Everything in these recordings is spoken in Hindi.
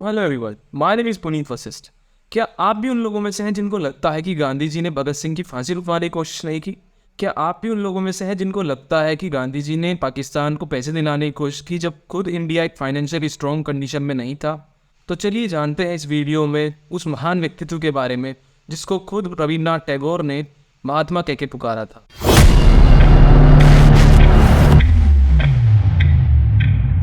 Hello everyone, my name is Puneet Vashishtha. क्या आप भी उन लोगों में से हैं जिनको लगता है कि गांधी जी ने भगत सिंह की फांसी रुकवाने की कोशिश नहीं की? क्या आप भी उन लोगों में से हैं जिनको लगता है कि गांधी जी ने पाकिस्तान को पैसे दिलाने की कोशिश की जब खुद इंडिया एक फाइनेंशियली स्ट्रॉन्ग कंडीशन में नहीं था? तो चलिए जानते हैं इस वीडियो में उस महान व्यक्तित्व के बारे में जिसको खुद रविन्द्रनाथ टैगोर ने महात्मा कह के पुकारा था।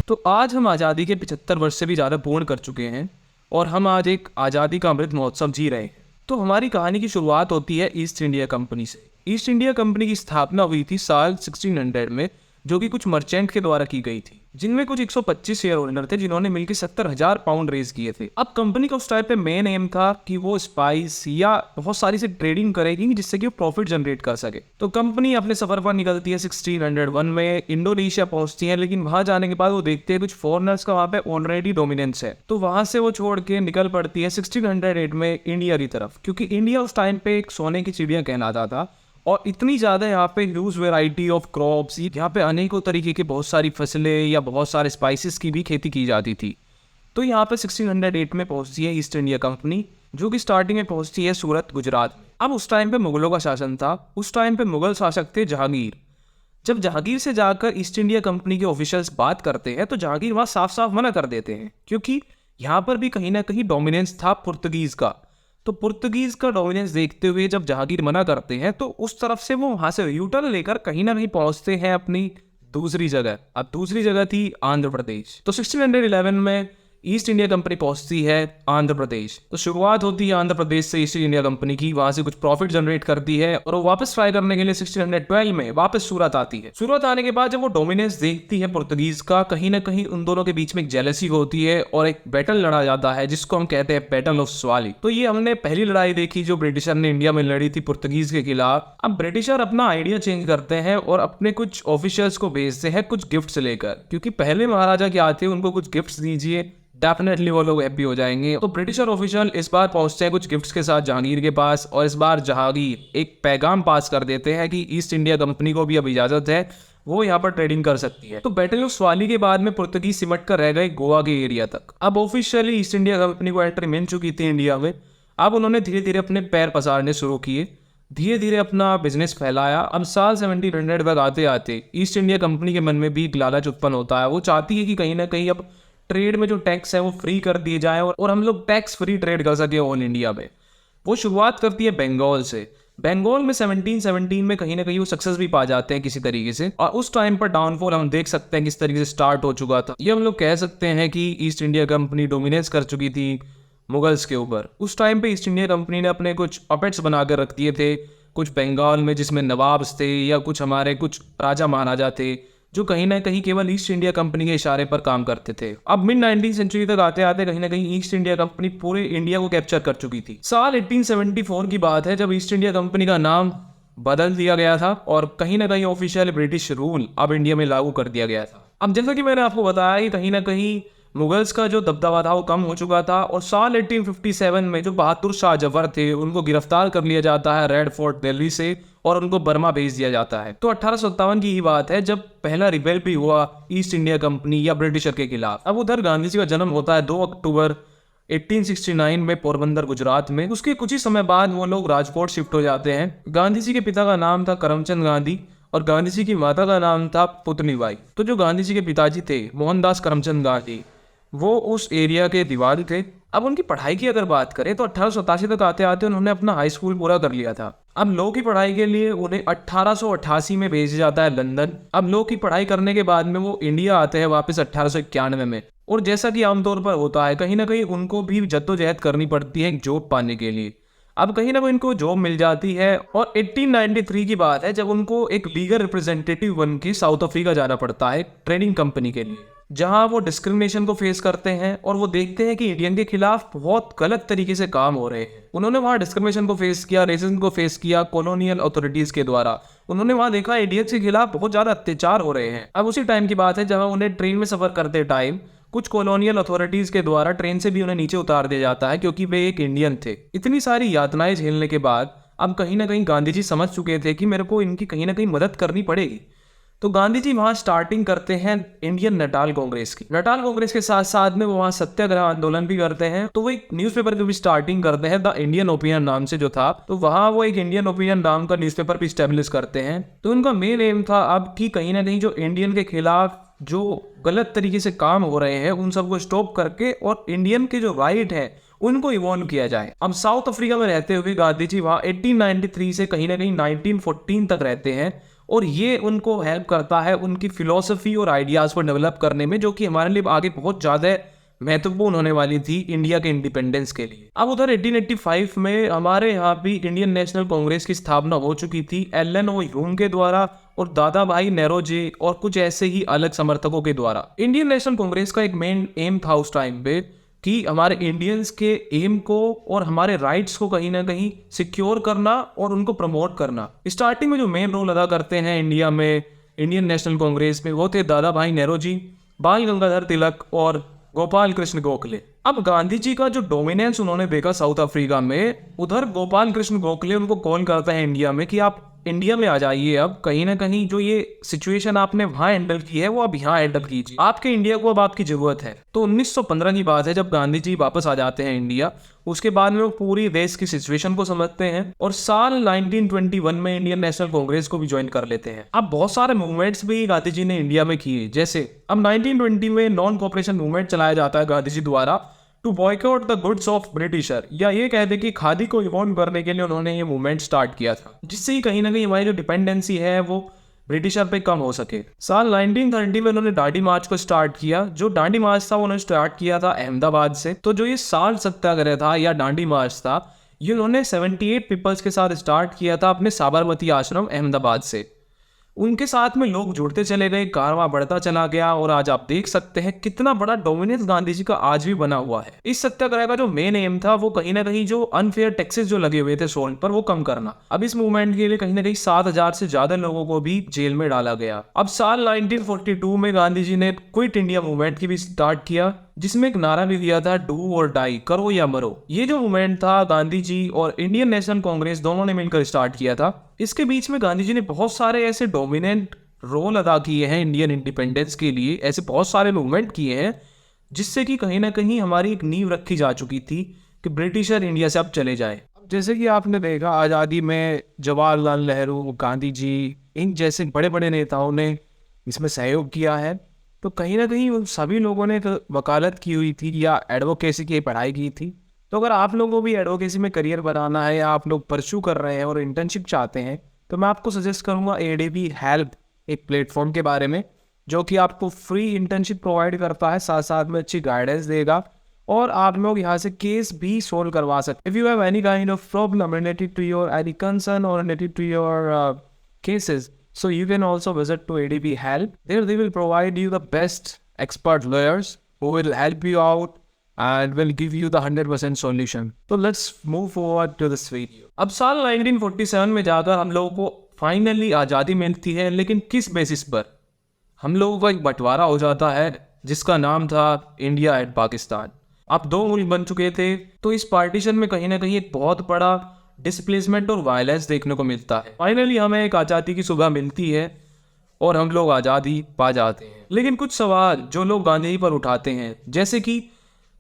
तो आज हम आज़ादी के 75 वर्ष से भी ज़्यादा पूर्ण कर चुके हैं और हम आज एक आज़ादी का अमृत महोत्सव जी रहे हैं। तो हमारी कहानी की शुरुआत होती है ईस्ट इंडिया कंपनी से। ईस्ट इंडिया कंपनी की स्थापना हुई थी साल 1600 में, जो कि कुछ मर्चेंट के द्वारा की गई थी, जिनमें कुछ 125 शेयर होल्डर थे जिन्होंने मिलकर 70,000 पाउंड रेज किए थे। अब कंपनी का उस टाइम पे मेन एम था कि वो स्पाइस या बहुत सारी से ट्रेडिंग करेगी जिससे कि वो प्रॉफिट जनरेट कर सके। तो कंपनी अपने सफर पर निकलती है 1601 में, इंडोनेशिया पहुंचती है, लेकिन वहां जाने के बाद वो देखते हैं कुछ फॉरेनर्स का वहां पे ऑलरेडी डोमिनेंस है, तो वहां से वो छोड़ के निकल पड़ती है 1608 में इंडिया की तरफ, क्योंकि इंडिया उस टाइम पे एक सोने की चिड़िया कहलाता था और इतनी ज़्यादा यहाँ पे ह्यूज वेराइटी ऑफ क्रॉप्स, यहाँ पे अनेकों तरीके की बहुत सारी फसलें या बहुत सारे स्पाइसेस की भी खेती की जाती थी। तो यहाँ पे 1608 में पहुँचती है ईस्ट इंडिया कंपनी, जो कि स्टार्टिंग में पहुँचती है सूरत, गुजरात में। अब उस टाइम पे मुगलों का शासन था। उस टाइम पे मुगल शासक थे जहांगीर। जब जहांगीर से जाकर ईस्ट इंडिया कंपनी के ऑफिशियल्स बात करते हैं तो जहांगीर वहाँ साफ साफ मना कर देते हैं, क्योंकि यहाँ पर भी कहीं ना कहीं डोमिनेंस था पुर्तगीज़ का। तो पुर्तगीज का डोमिनेंस देखते हुए जब जहांगीर मना करते हैं तो उस तरफ से वो वहां से यूटर्न लेकर कहीं ना कहीं पहुंचते हैं अपनी दूसरी जगह। अब दूसरी जगह थी आंध्र प्रदेश। तो 1611 में ईस्ट इंडिया कंपनी पहुंचती है आंध्र प्रदेश। तो शुरुआत होती है आंध्र प्रदेश से ईस्ट इंडिया कंपनी की, वहां से कुछ प्रॉफिट जनरेट करती है और वो वापस ट्राई करने के लिए 1612 में वापस सूरत आती है। सूरत आने के बाद जब वो डोमिनेंस देखती है पुर्तगीज का, कहीं ना कहीं उन दोनों के बीच में एक जेलसी होती है और एक बैटल लड़ा जाता है जिसको हम कहते हैं बैटल ऑफ स्वाली। तो ये हमने पहली लड़ाई देखी जो ब्रिटिशर ने इंडिया में लड़ी थी पुर्तगीज के खिलाफ। अब ब्रिटिशर अपना आइडिया चेंज करते हैं और अपने कुछ ऑफिशियल्स को भेजते हैं कुछ गिफ्ट्स लेकर, क्योंकि पहले महाराजा क्या आते हैं, उनको कुछ गिफ्ट्स दीजिए, डेफिनेटली वो लोग हैप्पी हो जाएंगे। तो ब्रिटिशर ऑफिशियल इस बार पहुंचते हैं कुछ गिफ्ट्स के साथ जहांगीर के पास, और इस बार जहांगीर एक पैगाम पास कर देते हैं कि ईस्ट इंडिया कंपनी को भी अब इजाजत है, वो यहाँ पर ट्रेडिंग कर सकती है। तो बैटल ऑफ स्वाली के बाद में पुर्तगीज सिमट कर रह गए गोवा के एरिया तक। अब ऑफिशियली ईस्ट इंडिया कंपनी को एंट्री मिल चुकी थी इंडिया में। अब उन्होंने धीरे धीरे अपने पैर पसारने शुरू किए, धीरे धीरे अपना बिजनेस फैलाया। अब साल 1700 तक आते आते ईस्ट इंडिया कंपनी के मन में भी एक लालच उत्पन्न होता है। वो चाहती है कि कहीं ना कहीं अब ट्रेड में जो टैक्स है वो फ्री कर दिए जाए और हम लोग टैक्स फ्री ट्रेड कर सके ऑल इंडिया में। वो शुरुआत करती है बंगाल से। बंगाल में 1717 में कहीं ना कहीं वो सक्सेस भी पा जाते हैं किसी तरीके से, और उस टाइम पर डाउनफॉल हम देख सकते हैं किस तरीके से स्टार्ट हो चुका था। ये हम लोग कह सकते हैं कि ईस्ट इंडिया कंपनी डोमिनेट कर चुकी थी मुगल्स के ऊपर। उस टाइम पे ईस्ट इंडिया कंपनी ने अपने कुछ पपेट्स बनाकर रख दिए थे कुछ बंगाल में, जिसमें नवाब्स थे या कुछ हमारे कुछ राजा महाराजा थे जो कहीं ना कहीं केवल ईस्ट इंडिया कंपनी के इशारे पर काम करते थे। अब मिड 19वीं सेंचुरी तक आते आते कहीं ना कहीं ईस्ट इंडिया कंपनी पूरे इंडिया को कैप्चर कर चुकी थी। साल 1874 की बात है जब ईस्ट इंडिया कंपनी का नाम बदल दिया गया था और कहीं ना कहीं ऑफिशियल ब्रिटिश रूल अब इंडिया में लागू कर दिया गया था। अब जैसा कि मैंने आपको बताया कि कहीं ना कहीं मुगल्स का जो दबदबा था वो कम हो चुका था, और साल 1857 में जो बहादुर शाह जफर थे उनको गिरफ्तार कर लिया जाता है रेड फोर्ट दिल्ली से और उनको बर्मा भेज दिया जाता है। तो 1857 की ही बात है जब पहला रिबेल भी हुआ ईस्ट इंडिया कंपनी या ब्रिटिशर के खिलाफ। अब उधर गांधी जी का जन्म होता है 2 अक्टूबर 1869 में पोरबंदर, गुजरात में। उसके कुछ ही समय बाद वो लोग राजकोट शिफ्ट हो जाते हैं। गांधी जी के पिता का नाम था करमचंद गांधी और गांधी जी की माता का नाम था पुतलीबाई। तो जो गांधी जी के पिताजी थे मोहनदास करमचंद गांधी, वो उस एरिया के दीवार थे। अब उनकी पढ़ाई की अगर बात करें तो 1887 तक आते आते उन्होंने अपना हाई स्कूल पूरा कर लिया था। अब लॉ की पढ़ाई के लिए उन्हें 1888 में भेजा जाता है लंदन। अब लॉ की पढ़ाई करने के बाद में वो इंडिया आते हैं वापस 1891 में, और जैसा कि आमतौर पर होता है कहीं ना कहीं उनको भी जद्दोजहद करनी पड़ती है एक जॉब पाने के लिए। अब कहीं ना कहीं उनको जॉब मिल जाती है और 1893 की बात है जब उनको एक लीगल रिप्रेजेंटेटिव बन के साउथ अफ्रीका जाना पड़ता है ट्रेडिंग कंपनी के लिए, जहां वो डिस्क्रिमिनेशन को फेस करते हैं और वो देखते हैं कि इंडियन के खिलाफ बहुत गलत तरीके से काम हो रहे हैं। उन्होंने वहां डिस्क्रिमिनेशन को फेस किया, रेसिज्म को फेस किया कॉलोनियल अथॉरिटीज के द्वारा। उन्होंने वहां देखा इंडियंस के खिलाफ बहुत ज्यादा अत्याचार हो रहे हैं। अब उसी टाइम की बात है जहां उन्हें ट्रेन में सफर करते टाइम कुछ कॉलोनियल अथॉरिटीज के द्वारा ट्रेन से भी उन्हें नीचे उतार दिया जाता है, क्योंकि वे एक इंडियन थे। इतनी सारी यातनाएं झेलने के बाद अब कहीं ना कहीं गांधी जी समझ चुके थे कि मेरे को इनकी कहीं ना कहीं मदद करनी पड़ेगी। तो गांधी जी वहाँ स्टार्टिंग करते हैं इंडियन नटाल कांग्रेस की। नटाल कांग्रेस के साथ साथ में वो वहाँ सत्याग्रह आंदोलन भी करते हैं। तो वो एक न्यूज़पेपर की भी स्टार्टिंग करते हैं, द इंडियन ओपिनियन नाम से जो था। तो वहाँ वो एक इंडियन ओपिनियन नाम का न्यूज़पेपर भी स्टेब्लिश करते हैं। तो उनका मेन एम था अब कि कहीं ना कहीं जो इंडियन के खिलाफ जो गलत तरीके से काम हो रहे हैं उन सबको स्टॉप करके और इंडियन के जो राइट है उनको इवॉल्व किया जाए। अब साउथ अफ्रीका में रहते हुए गांधी जी वहाँ 1893 से कहीं ना कहीं 1914 तक रहते हैं और ये उनको हेल्प करता है उनकी फिलॉसफी और आइडियाज़ को डेवलप करने में, जो कि हमारे लिए आगे बहुत ज़्यादा महत्वपूर्ण होने वाली थी इंडिया के इंडिपेंडेंस के लिए। अब उधर 1885 में हमारे यहाँ भी इंडियन नेशनल कांग्रेस की स्थापना हो चुकी थी एलन ह्यूम के द्वारा और दादा भाई नेरोजी और कुछ ऐसे ही अलग समर्थकों के द्वारा। इंडियन नेशनल कांग्रेस का एक मेन एम था उस टाइम पे कि हमारे इंडियंस के एम को और हमारे राइट्स को कहीं ना कहीं सिक्योर करना और उनको प्रमोट करना। स्टार्टिंग में जो मेन रोल अदा करते हैं इंडिया में इंडियन नेशनल कांग्रेस में वो थे दादा भाई नेरोजी, बाल गंगाधर तिलक और गोपाल कृष्ण गोखले। अब गांधी जी का जो डोमिनेंस उन्होंने देखा साउथ अफ्रीका में, उधर गोपाल कृष्ण गोखले उनको कॉल करता है इंडिया में कि आप इंडिया में आ जाइए। अब कहीं ना कहीं जो ये सिचुएशन आपने वहां हैंडल की है वो अब यहाँ हैंडल कीजिए, आपके इंडिया को अब आपकी जरूरत है। तो 1915 की बात है जब गांधी जी वापस आ जाते हैं इंडिया। उसके बाद में वो पूरी देश की सिचुएशन को समझते हैं और साल 1921 में इंडियन नेशनल कांग्रेस को भी ज्वाइन कर लेते हैं। अब बहुत सारे मूवमेंट्स भी गांधी जी ने इंडिया में किए, जैसे अब 1920 में नॉन कॉपरेशन मूवमेंट चलाया जाता है गांधी जी द्वारा to boycott the goods of Britisher, या ये कहते कि खादी को इवॉल्व करने के लिए उन्होंने ये मूवमेंट स्टार्ट किया था, जिससे कहीं ना कहीं हमारी जो डिपेंडेंसी है वो ब्रिटिशर पे कम हो सके। साल 1930 में उन्होंने दांडी मार्च को स्टार्ट किया। जो दांडी मार्च था उन्होंने स्टार्ट किया था अहमदाबाद से। तो जो ये साल सत्याग्रह था या दांडी मार्च था ये उन्होंने 78 पीपल्स के साथ स्टार्ट किया था अपने साबरमती आश्रम अहमदाबाद से। उनके साथ में लोग जुड़ते चले गए, कारवां बढ़ता चला गया और आज आप देख सकते हैं कितना बड़ा डोमिनेंस गांधी जी का आज भी बना हुआ है। इस सत्याग्रह का जो मेन एम था वो कहीं ना कहीं जो अनफेयर टैक्सेस जो लगे हुए थे सोल्ड पर वो कम करना। अब इस मूवमेंट के लिए कहीं ना कहीं 7,000 से ज्यादा लोगों को भी जेल में डाला गया। अब साल 1942 में गांधी जी ने क्विट इंडिया मूवमेंट की भी स्टार्ट किया, जिसमें एक नारा भी दिया था डू और डाई, करो या मरो। ये जो मूवमेंट था गांधी जी और इंडियन नेशनल कांग्रेस दोनों ने मिलकर स्टार्ट किया था। इसके बीच में गांधी जी ने बहुत सारे ऐसे डोमिनेंट रोल अदा किए हैं इंडियन इंडिपेंडेंस के लिए, ऐसे बहुत सारे मूवमेंट किए हैं जिससे कि कहीं ना कहीं हमारी एक नींव रखी जा चुकी थी कि ब्रिटिशर इंडिया से अब चले जाए। जैसे कि आपने देखा आज़ादी में जवाहरलाल नेहरू, गांधी जी, इन जैसे बड़े बड़े नेताओं ने इसमें सहयोग किया है। तो कहीं ना कहीं उन सभी लोगों ने तो वकालत की हुई थी या एडवोकेसी की पढ़ाई की थी। तो अगर आप लोगों को भी एडवोकेसी में करियर बनाना है या आप लोग परस्यू कर रहे हैं और इंटर्नशिप चाहते हैं तो मैं आपको सजेस्ट करूंगा ADB हेल्प, एक प्लेटफॉर्म के बारे में जो कि आपको फ्री इंटर्नशिप प्रोवाइड करता है, साथ साथ में अच्छी गाइडेंस देगा और आप लोग यहाँ से केस भी सोल्व करवा सकते। If you have any kind of problem related to your any concern और related to your cases, so you can also visit to ADB Help. There they will provide you the best expert lawyers who will help you out and will give you the 100% solution. So let's move forward to this video. अब साल 1947 में जाकर हम लोगों को फाइनली आज़ादी मिलती है, लेकिन किस बेसिस पर? हम लोगों का एक बंटवारा हो जाता है जिसका नाम था इंडिया एंड पाकिस्तान। अब दो मुल्क बन चुके थे, तो इस पार्टीशन में कहीं ना कहीं एक बहुत बड़ा डिस्प्लेसमेंट और वायलेंस देखने को मिलता है। फाइनली हमें एक आज़ादी की सुबह मिलती है और हम लोग आज़ादी पा जाते हैं। लेकिन कुछ सवाल जो लोग गांधी जी पर उठाते हैं, जैसे कि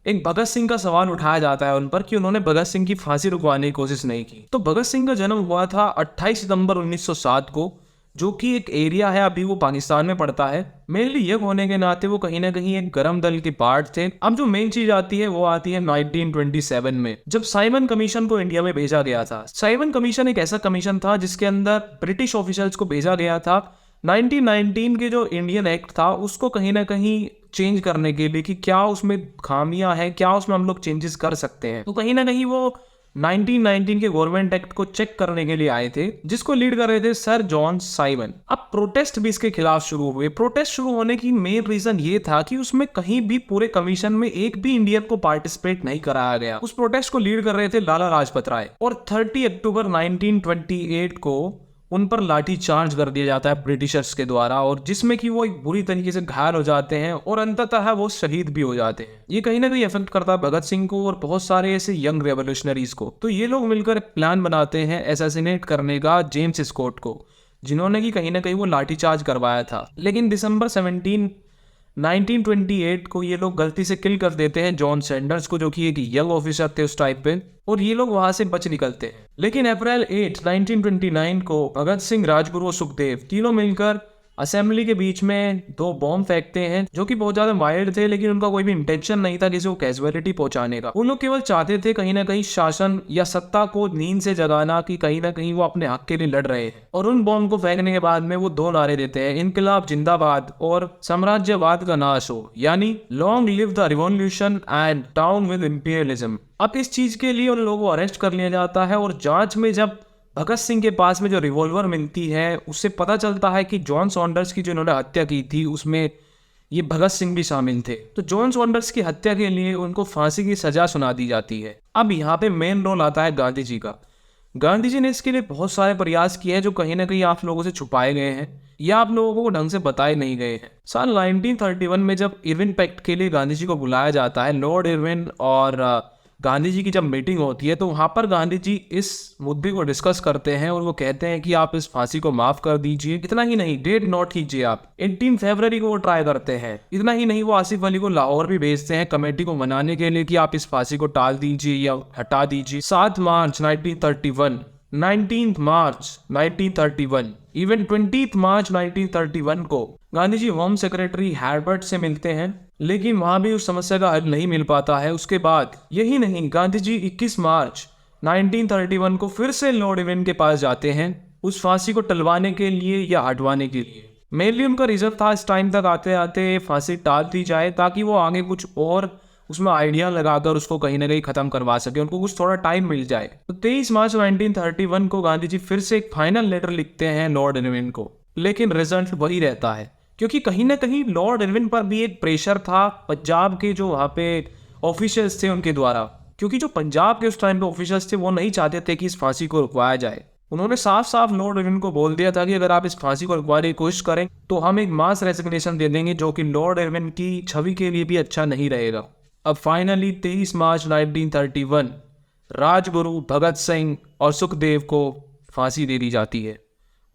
एक भगत सिंह का सवाल उठाया जाता है उन पर कि उन्होंने भगत सिंह की फांसी रुकवाने की कोशिश नहीं की। तो भगत सिंह का जन्म हुआ था 28 सितंबर 1907 को, जो कि एक एरिया है अभी वो पाकिस्तान में पड़ता है। मेनली ये होने के नाते वो कहीं ना कहीं एक गरम दल के पार्ट थे। अब जो मेन चीज आती है वो आती है 1927 में, जब साइमन कमीशन को इंडिया में भेजा गया था। साइमन कमीशन एक ऐसा कमीशन था जिसके अंदर ब्रिटिश ऑफिसर्स को भेजा गया था 1919 के जो इंडियन एक्ट था उसको कहीं ना कहीं चेंज करने के लिए कि क्या उसमें खामियां हैं, क्या उसमें हम लोग चेंजेस कर सकते हैं। तो कहीं ना कहीं वो 1919 के गवर्नमेंट एक्ट को चेक करने के लिए आए थे, जिसको लीड कर रहे थे सर जॉन साइमन। अब प्रोटेस्ट भी इसके खिलाफ शुरू हुए। प्रोटेस्ट शुरू होने की मेन रीजन ये था कि उसमें कहीं भी पूरे कमीशन में एक भी इंडियन को पार्टिसिपेट नहीं कराया गया। उस प्रोटेस्ट को लीड कर रहे थे लाला लाजपत राय, और 30 अक्टूबर 1928 को उन पर लाठी चार्ज कर दिया जाता है ब्रिटिशर्स के द्वारा, और जिसमें कि वो एक बुरी तरीके से घायल हो जाते हैं और अंततः वो शहीद भी हो जाते हैं। ये कहीं ना कहीं इफेक्ट करता है भगत सिंह को और बहुत सारे ऐसे यंग रेवोल्यूशनरीज को। तो ये लोग मिलकर प्लान बनाते हैं असैसिनेट करने का जेम्स स्कॉट को, जिन्होंने कि कहीं ना कहीं वो लाठीचार्ज करवाया था। लेकिन दिसंबर 1928 को ये लोग गलती से किल कर देते हैं जॉन सैंडर्स को, जो कि एक यंग ऑफिसर थे उस टाइप पे, और ये लोग वहां से बच निकलते हैं। लेकिन अप्रैल 8, 1929 को भगत सिंह, राजगुरु और सुखदेव तीनों मिलकर असेंबली के बीच में 2 बॉम्ब फेंकते हैं, जो कि बहुत ज्यादा माइल्ड थे, लेकिन उनका कोई भी इंटेंशन नहीं था किसी को कैजुअलिटी पहुंचाने का। उन लोग केवल चाहते थे कहीं ना कहीं शासन या सत्ता को नींद से जगाना कि कहीं ना कहीं वो अपने हक के लिए लड़ रहे हैं। और उन बॉम्ब को फेंकने के बाद में वो 2 नारे देते हैं, इनकलाब जिंदाबाद और साम्राज्यवाद का नाश हो, यानी long live the revolution and down with imperialism. अब इस चीज के लिए उन लोगों को अरेस्ट कर लिया जाता है, और जांच में जब भगत सिंह के पास में जो रिवॉल्वर मिलती है उससे पता चलता है कि जॉन सॉन्डर्स की जो इन्होंने हत्या की थी उसमें ये भगत सिंह भी शामिल थे। तो जॉन सॉन्डर्स की हत्या के लिए उनको फांसी की सजा सुना दी जाती है। अब यहाँ पे मेन रोल आता है गांधी जी का। गांधी जी ने इसके लिए बहुत सारे प्रयास किए हैं जो कहीं ना कहीं आप लोगों से छुपाए गए हैं या आप लोगों को ढंग से बताए नहीं गए हैं। साल 1931 में जब इरविन पैक्ट के लिए गांधी जी को बुलाया जाता है, लॉर्ड इरविन और गांधी जी की जब मीटिंग होती है, तो वहां पर गांधी जी इस मुद्दे को डिस्कस करते हैं और वो कहते हैं कि आप इस फांसी को माफ कर दीजिए। इतना ही नहीं, डेट नोट कीजिए आप, 18 फरवरी को वो ट्राई करते हैं। इतना ही नहीं, वो आसिफ अली को लाहौर भी भेजते हैं कमेटी को मनाने के लिए कि आप इस फांसी को टाल दीजिए या हटा दीजिए। 7 मार्च 1931, 19 मार्च 1931, इवन 20 मार्च 1931 को गांधी जी होम सेक्रेटरी हैरबर्ट से मिलते हैं, लेकिन वहां भी उस समस्या का हल नहीं मिल पाता है। उसके बाद यही नहीं, गांधी जी 21 मार्च 1931 को फिर से लॉर्ड इरविन के पास जाते हैं उस फांसी को टलवाने के लिए या हटवाने के लिए। मेनली उनका रीजन था इस टाइम तक आते आते फांसी टाल दी जाए ताकि वो आगे कुछ और उसमें आइडिया लगाकर उसको कहीं ना कहीं खत्म करवा सके, उनको कुछ थोड़ा टाइम मिल जाए। तो 23 मार्च 1931 को गांधी जी फिर से एक फाइनल लेटर लिखते हैं लॉर्ड इरविन को, लेकिन रिजल्ट वही रहता है, क्योंकि कहीं ना कहीं लॉर्ड इरविन पर भी एक प्रेशर था पंजाब के जो वहाँ पे ऑफिशियल्स थे उनके द्वारा, क्योंकि जो पंजाब के उस टाइम पे ऑफिशियल्स थे वो नहीं चाहते थे कि इस फांसी को रुकवाया जाए। उन्होंने साफ साफ लॉर्ड इरविन को बोल दिया था कि अगर आप इस फांसी को रुकवाने की कोशिश करें तो हम एक मास रेजिग्नेशन दे देंगे, जो कि लॉर्ड इरविन की छवि के लिए भी अच्छा नहीं रहेगा। अब फाइनली 23 मार्च 1931 राजगुरु, भगत सिंह और सुखदेव को फांसी दे दी जाती है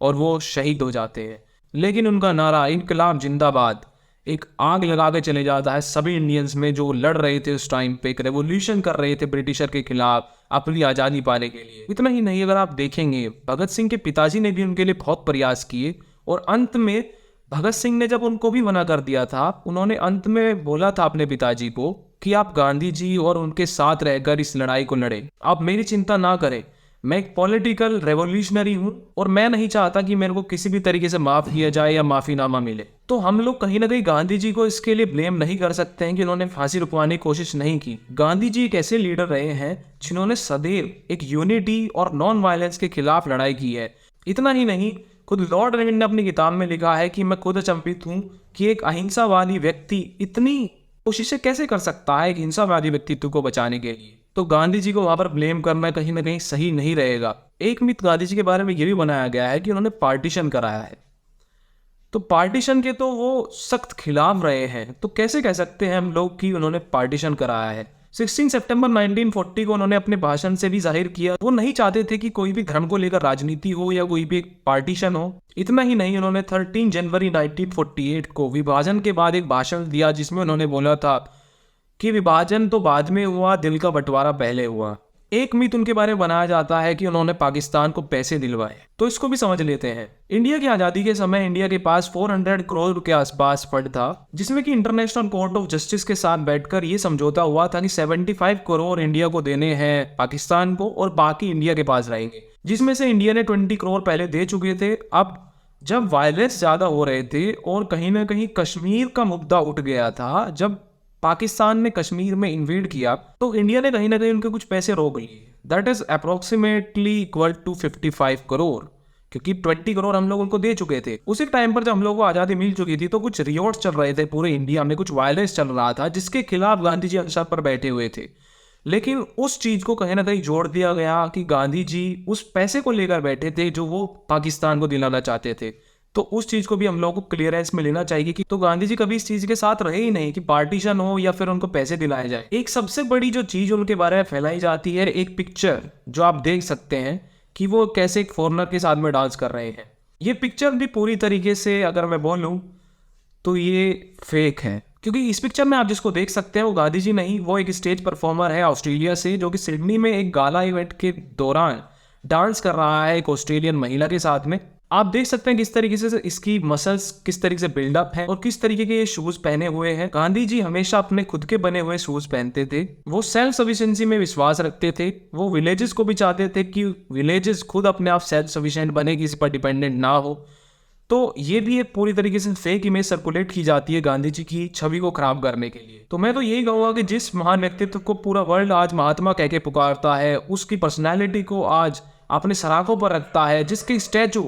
और वो शहीद हो जाते हैं। लेकिन उनका नारा इनकलाब जिंदाबाद एक आग लगा के चले जाता है सभी इंडियंस में जो लड़ रहे थे उस टाइम पे, एक रेवोल्यूशन कर रहे थे ब्रिटिशर के खिलाफ अपनी आज़ादी पाने के लिए। इतना ही नहीं, अगर आप देखेंगे भगत सिंह के पिताजी ने भी उनके लिए बहुत प्रयास किए, और अंत में भगत सिंह ने जब उनको भी मना कर दिया था, उन्होंने अंत में बोला था अपने पिताजी को कि आप गांधी जी और उनके साथ रहकर इस लड़ाई को लड़ें, आप मेरी चिंता ना करें, मैं एक पॉलिटिकल रेवोल्यूशनरी हूं और मैं नहीं चाहता कि मेरे को किसी भी तरीके से माफ किया जाए या माफीनामा मिले। तो हम लोग कहीं ना कहीं गांधी जी को इसके लिए ब्लेम नहीं कर सकते हैं कि उन्होंने फांसी रुकवाने की कोशिश नहीं की। गांधी जी एक ऐसे लीडर रहे हैं जिन्होंने सदैव एक यूनिटी और नॉन वायलेंस के खिलाफ लड़ाई की है। इतना ही नहीं, खुद लॉर्ड इरविन ने अपनी किताब में लिखा है कि मैं खुद अचंभित हूं कि एक अहिंसावादी व्यक्ति इतनी कोशिशें कैसे कर सकता है एक हिंसावादी व्यक्तित्व को बचाने के लिए। तो गांधी जी को वहां पर ब्लेम करना कहीं ना कहीं सही नहीं रहेगा। एक मिथ गांधी जी के बारे में यह भी बनाया गया है कि उन्होंने पार्टीशन कराया है, तो पार्टीशन के तो वो सख्त खिलाफ रहे हैं, तो कैसे कह सकते हैं हम लोग कि उन्होंने पार्टीशन कराया है। 16 सितंबर 1940 को उन्होंने अपने भाषण से भी जाहिर किया वो नहीं चाहते थे कि कोई भी धर्म को लेकर राजनीति हो या कोई भी पार्टीशन हो। इतना ही नहीं, उन्होंने 13 जनवरी 1948 को विभाजन के बाद एक भाषण दिया जिसमें उन्होंने बोला था कि विभाजन तो बाद में हुआ, दिल का बंटवारा पहले हुआ। एक मिथ उनके बारे में बनाया जाता है कि उन्होंने पाकिस्तान को पैसे दिलवाए, तो इसको भी समझ लेते हैं। इंडिया की आज़ादी के समय इंडिया के पास 400 करोड़ के आसपास फंड था, जिसमें कि इंटरनेशनल कोर्ट ऑफ जस्टिस के साथ बैठकर ये समझौता हुआ था कि 75 करोड़ इंडिया को देने हैं पाकिस्तान को और बाकी इंडिया के पास रहेंगे, जिसमें से इंडिया ने 20 करोड़ पहले दे चुके थे। अब जब वायलेंस ज़्यादा हो रहे थे और कहीं ना कहीं कश्मीर का मुद्दा उठ गया था, जब पाकिस्तान ने कश्मीर में इन्वेड किया तो इंडिया ने कहीं ना कहीं उनके कुछ पैसे रोक लिए। That is approximately equal to 55 crore, क्योंकि 20 करोड़ हम लोग उनको दे चुके थे। उसी टाइम पर जब हम लोग को आज़ादी मिल चुकी थी तो कुछ रिवॉर्ड्स चल रहे थे पूरे इंडिया में, कुछ वायलेंस चल रहा था जिसके खिलाफ गांधी जी अनशन पर बैठे हुए थे। लेकिन उस चीज़ को कहीं ना कहीं जोड़ दिया गया कि गांधी जी उस पैसे को लेकर बैठे थे जो वो पाकिस्तान को दिलाना चाहते थे। तो उस चीज़ को भी हम लोगों को क्लियरेंस में लेना चाहिए कि तो गांधी जी कभी इस चीज़ के साथ रहे ही नहीं कि पार्टीशन हो या फिर उनको पैसे दिलाए जाए। एक सबसे बड़ी जो चीज़ उनके बारे में फैलाई जाती है, एक पिक्चर जो आप देख सकते हैं कि वो कैसे एक फॉरेनर के साथ में डांस कर रहे हैं। ये पिक्चर भी पूरी तरीके से अगर मैं बोलूँ तो ये फेक है, क्योंकि इस पिक्चर में आप जिसको देख सकते हैं वो गांधी जी नहीं, वो एक स्टेज परफॉर्मर है ऑस्ट्रेलिया से, जो कि सिडनी में एक गाला इवेंट के दौरान डांस कर रहा है एक ऑस्ट्रेलियन महिला के साथ में। आप देख सकते हैं किस तरीके से इसकी मसल्स किस तरीके से बिल्डअप है और किस तरीके के ये शूज पहने हुए हैं। गांधी जी हमेशा अपने खुद के बने हुए शूज पहनते थे। वो सेल्फ सफिशिएंसी में विश्वास रखते थे। वो विलेजेस को भी चाहते थे कि विलेजेस खुद अपने आप सेल्फ सफिशिएंट बने, किसी पर डिपेंडेंट ना हो। तो ये भी एक पूरी तरीके से फेक इमेज सर्कुलेट की जाती है गांधी जी की छवि को खराब करने के लिए। तो मैं तो यही कहूँगा कि जिस महान व्यक्तित्व को पूरा वर्ल्ड आज महात्मा कह के पुकारता है, उसकी पर्सनैलिटी को आज अपने सराखों पर रखता है, जिसके statue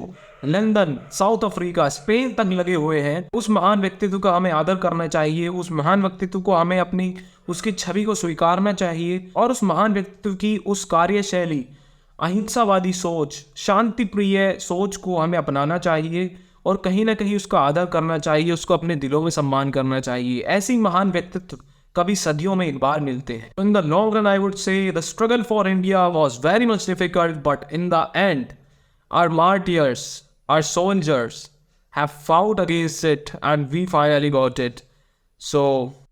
London, south Africa, Spain तक लगे हुए हैं, उस महान व्यक्तित्व का हमें आदर करना चाहिए। उस महान व्यक्तित्व को हमें अपनी उसकी छवि को स्वीकारना चाहिए और उस महान व्यक्तित्व की उस कार्यशैली, अहिंसावादी सोच, शांति प्रिय सोच को हमें अपनाना चाहिए और कहीं ना कहीं उसका आदर करना चाहिए, उसको अपने दिलों में सम्मान करना चाहिए। ऐसी महान व्यक्तित्व कभी सदियों में एक बार मिलते हैं। In the long run I would say the struggle for India was very much difficult, but in the end our martyrs, our soldiers have fought against it and we finally got it. So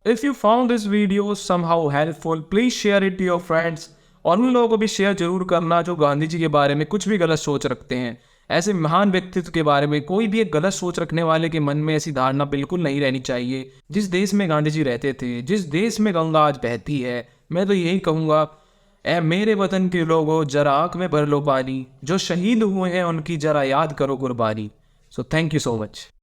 if you found this video somehow helpful, please share it to your friends और उन लोगों को भी शेयर जरूर करना जो गांधी जी के बारे में कुछ भी गलत सोच रखते हैं। ऐसे महान व्यक्तित्व के बारे में कोई भी एक गलत सोच रखने वाले के मन में ऐसी धारणा बिल्कुल नहीं रहनी चाहिए। जिस देश में गांधी जी रहते थे, जिस देश में गंगा आज बहती है, मैं तो यही कहूँगा, ए मेरे वतन के लोगों जरा आँख में भर लो पानी, जो शहीद हुए हैं उनकी जरा याद करो कुर्बानी। So thank you so much.